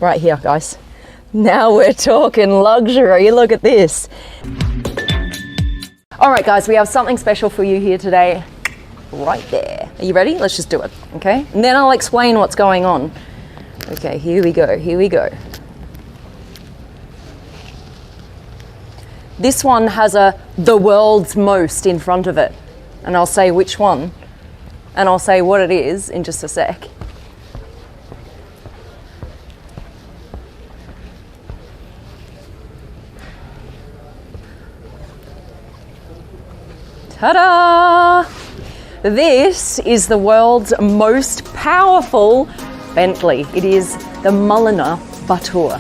right here, guys. Now we're talking luxury. Look at this. All right, guys, we have something special for you here today. Right there. Are you ready? Let's just do it, okay? And then I'll explain what's going on. Okay, here we go, here we go. This one has the world's most in front of it. And I'll say which one. And I'll say what it is in just a sec. Ta-da! This is the world's most powerful Bentley. It is the Mulliner Batur.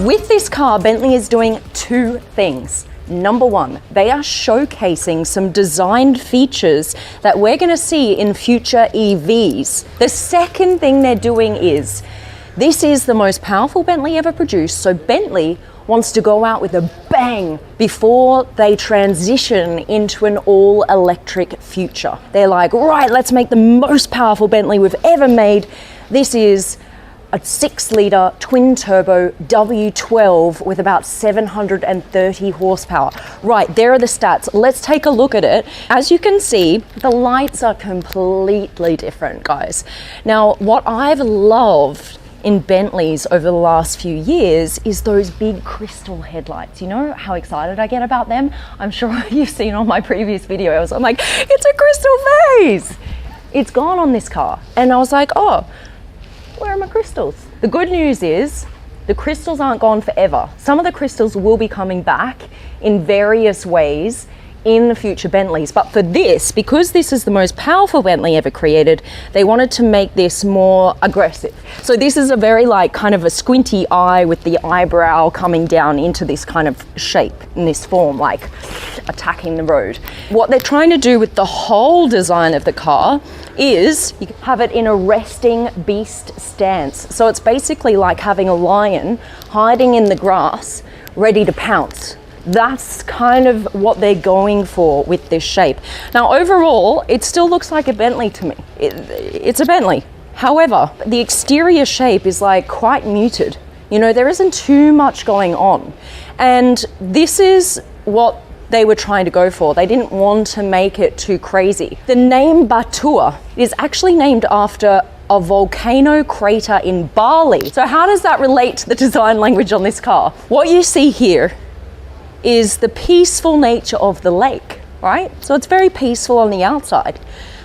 With this car, Bentley is doing two things. Number one, they are showcasing some designed features that we're going to see in future EVs. The second thing they're doing is, this is the most powerful Bentley ever produced, so Bentley wants to go out with a bang before they transition into an all-electric future. They're like, right, let's make the most powerful Bentley we've ever made. This is a 6-litre twin-turbo W12 with about 730 horsepower. Right, there are the stats. Let's take a look at it. As you can see, the lights are completely different, guys. Now, what I've loved in Bentleys over the last few years is those big crystal headlights. You know how excited I get about them? I'm sure you've seen on my previous videos. I'm like, it's a crystal vase! It's gone on this car. And I was like, oh, where are my crystals? The good news is the crystals aren't gone forever. Some of the crystals will be coming back in various ways in the future Bentleys. But for this, because this is the most powerful Bentley ever created, they wanted to make this more aggressive. So this is a very like kind of a squinty eye with the eyebrow coming down into this kind of shape in this form, like attacking the road. What they're trying to do with the whole design of the car is you have it in a resting beast stance. So it's basically like having a lion hiding in the grass, ready to pounce. That's kind of what they're going for with this shape. Now, overall, it still looks like a Bentley to me. It's a Bentley. However, the exterior shape is like quite muted. You know, there isn't too much going on. And this is what they were trying to go for. They didn't want to make it too crazy. The name Batur is actually named after a volcano crater in Bali. So how does that relate to the design language on this car? What you see here is the peaceful nature of the lake, right? So it's very peaceful on the outside,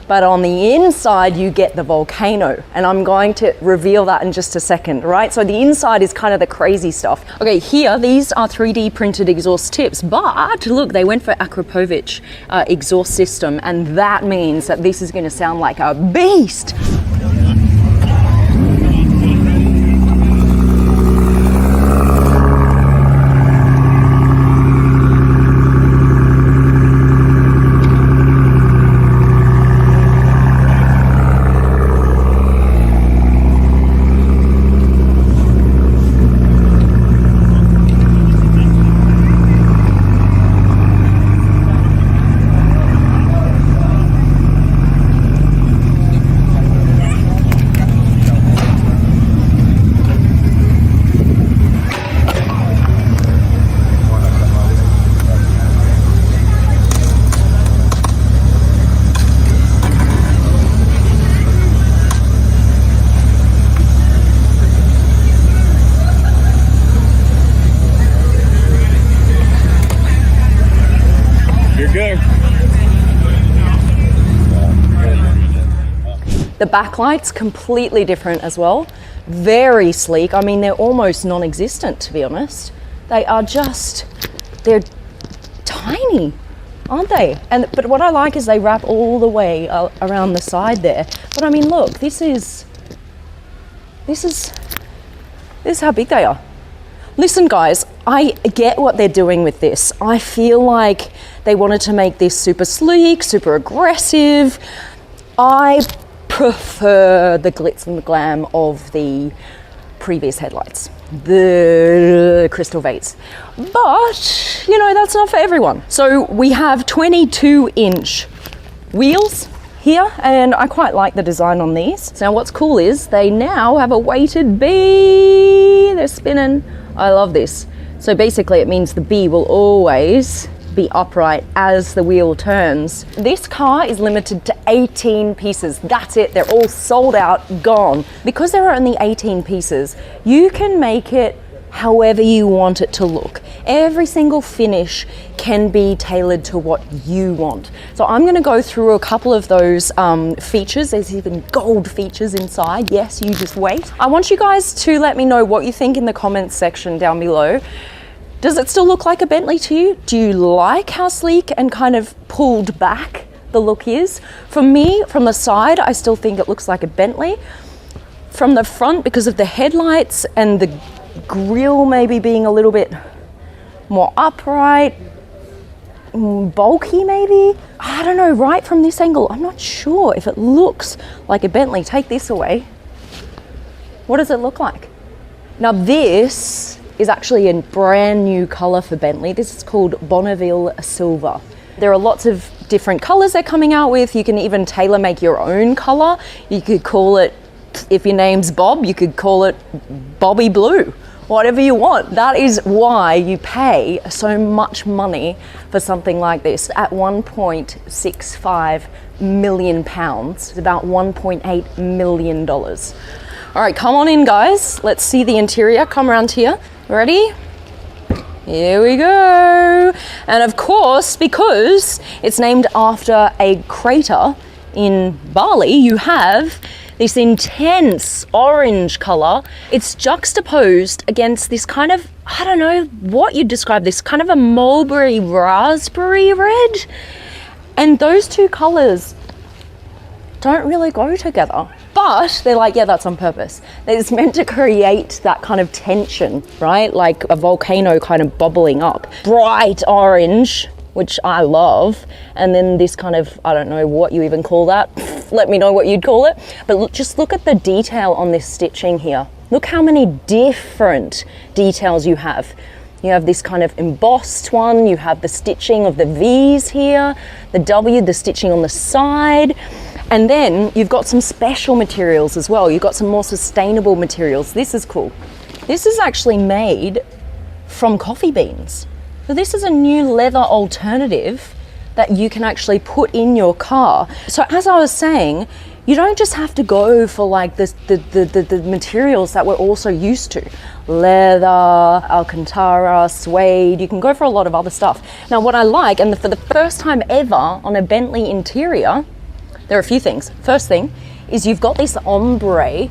but on the inside you get the volcano, and I'm going to reveal that in just a second, right? So the inside is kind of the crazy stuff. Okay, here, these are 3D printed exhaust tips, but look, they went for Akrapovic exhaust system, and that means that this is gonna sound like a beast. The backlight's completely different as well. Very sleek. I mean, they're almost non-existent, to be honest. They are just, they're tiny, aren't they? But what I like is they wrap all the way around the side there. But I mean, look, this is how big they are. Listen, guys, I get what they're doing with this. I feel like they wanted to make this super sleek, super aggressive. I prefer the glitz and the glam of the previous headlights, the Crystal Vates. But, you know, that's not for everyone. So we have 22-inch wheels here, and I quite like the design on these. So now what's cool is they now have a weighted B. They're spinning. I love this. So basically it means the B will always be upright as the wheel turns. This car is limited to 18 pieces. That's it. They're all sold out, gone. Because there are only 18 pieces, you can make it however you want it to look. Every single finish can be tailored to what you want. So I'm going to go through a couple of those features. There's even gold features inside. Yes, you just wait. I want you guys to let me know what you think in the comments section down below. Does it still look like a Bentley to you? Do you like how sleek and kind of pulled back the look is? For me, from the side, I still think it looks like a Bentley. From the front, because of the headlights and the grille maybe being a little bit more upright, bulky maybe? I don't know, right from this angle, I'm not sure if it looks like a Bentley. Take this away. What does it look like? Now this is actually a brand new color for Bentley. This is called Bonneville Silver. There are lots of different colors they're coming out with. You can even tailor make your own color. You could call it, if your name's Bob, you could call it Bobby Blue, whatever you want. That is why you pay so much money for something like this at 1.65 million pounds. It's about $1.8 million. All right, come on in, guys. Let's see the interior. Come around here. Ready? Here we go. And of course, because it's named after a crater in Bali, you have this intense orange color. It's juxtaposed against this kind of, I don't know what you'd describe this, kind of a mulberry raspberry red. And those two colors don't really go together. But they're like, yeah, that's on purpose. It's meant to create that kind of tension, right? Like a volcano kind of bubbling up. Bright orange, which I love. And then this kind of, I don't know what you even call that. Let me know what you'd call it. But look, just look at the detail on this stitching here. Look how many different details you have. You have this kind of embossed one. You have the stitching of the V's here, the W, the stitching on the side. And then you've got some special materials as well. You've got some more sustainable materials. This is cool. This is actually made from coffee beans. So this is a new leather alternative that you can actually put in your car. So as I was saying, you don't just have to go for like the materials that we're also used to. Leather, Alcantara, suede, you can go for a lot of other stuff. Now what I like, and for the first time ever on a Bentley interior, there are a few things. First thing is you've got this ombre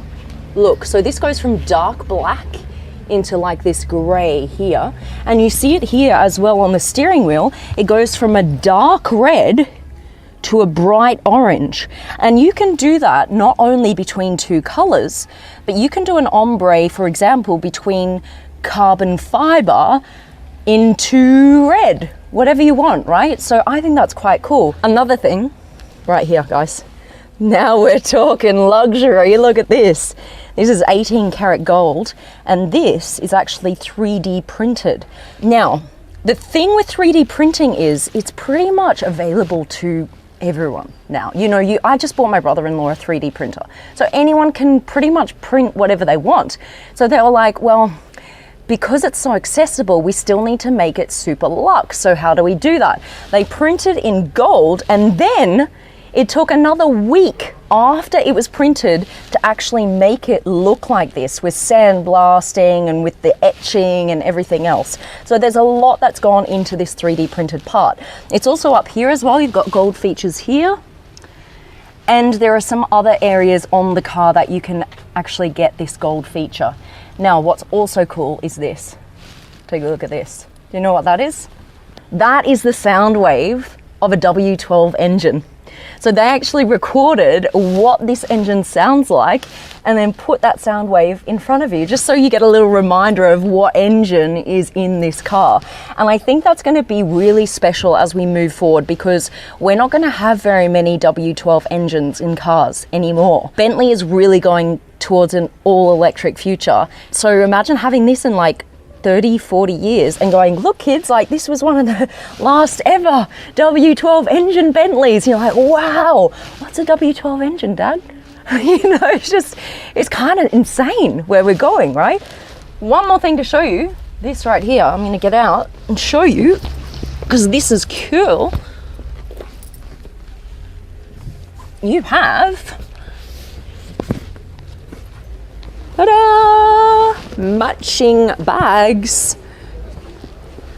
look. So this goes from dark black into like this gray here. And you see it here as well on the steering wheel. It goes from a dark red to a bright orange. And you can do that not only between two colors, but you can do an ombre, for example, between carbon fiber into red, whatever you want, right? So I think that's quite cool. Another thing, right here, guys. Now we're talking luxury. Look at this. This is 18 karat gold, and this is actually 3D printed. Now, the thing with 3D printing is it's pretty much available to everyone now. You know, I just bought my brother-in-law a 3D printer. So anyone can pretty much print whatever they want. So they were like, well, because it's so accessible, we still need to make it super luxe. So how do we do that? They printed in gold, and then it took another week after it was printed to actually make it look like this with sandblasting and with the etching and everything else. So there's a lot that's gone into this 3D printed part. It's also up here as well. You've got gold features here. And there are some other areas on the car that you can actually get this gold feature. Now, what's also cool is this. Take a look at this. Do you know what that is? That is the sound wave of a W12 engine. So they actually recorded what this engine sounds like and then put that sound wave in front of you, just so you get a little reminder of what engine is in this car. And I think that's going to be really special as we move forward, because we're not going to have very many W12 engines in cars anymore. Bentley is really going towards an all-electric future. So imagine having this in like 30, 40 years and going, look kids, like this was one of the last ever W12 engine Bentleys. You're like, wow, what's a W12 engine, Dad? You know, it's kind of insane where we're going, right? One more thing to show you, this right here, I'm gonna get out and show you, because this is cool. You have, ta-da, matching bags.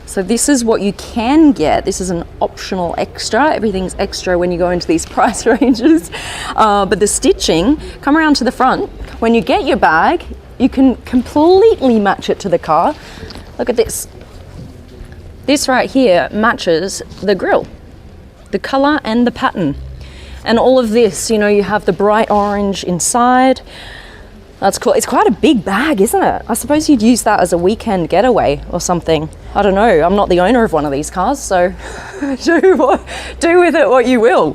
So this is what you can get. This is an optional extra. Everything's extra when you go into these price ranges. But the stitching, come around to the front. When you get your bag, you can completely match it to the car. Look at this. This right here matches the grille, the color and the pattern. And all of this, you know, you have the bright orange inside. That's cool. It's quite a big bag, isn't it? I suppose you'd use that as a weekend getaway or something. I don't know. I'm not the owner of one of these cars, so do with it what you will.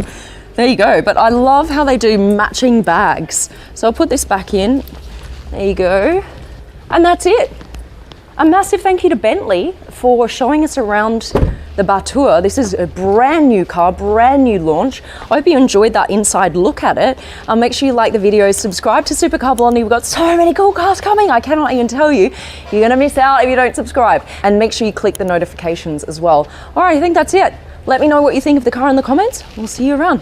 There you go. But I love how they do matching bags. So I'll put this back in. There you go. And that's it. A massive thank you to Bentley for showing us around the Batur. This is a brand new car, brand new launch. I hope you enjoyed that inside look at it. Make sure you like the video, subscribe to Supercar Blondie. We've got so many cool cars coming. I cannot even tell you. You're gonna miss out if you don't subscribe. And make sure you click the notifications as well. All right, I think that's it. Let me know what you think of the car in the comments. We'll see you around.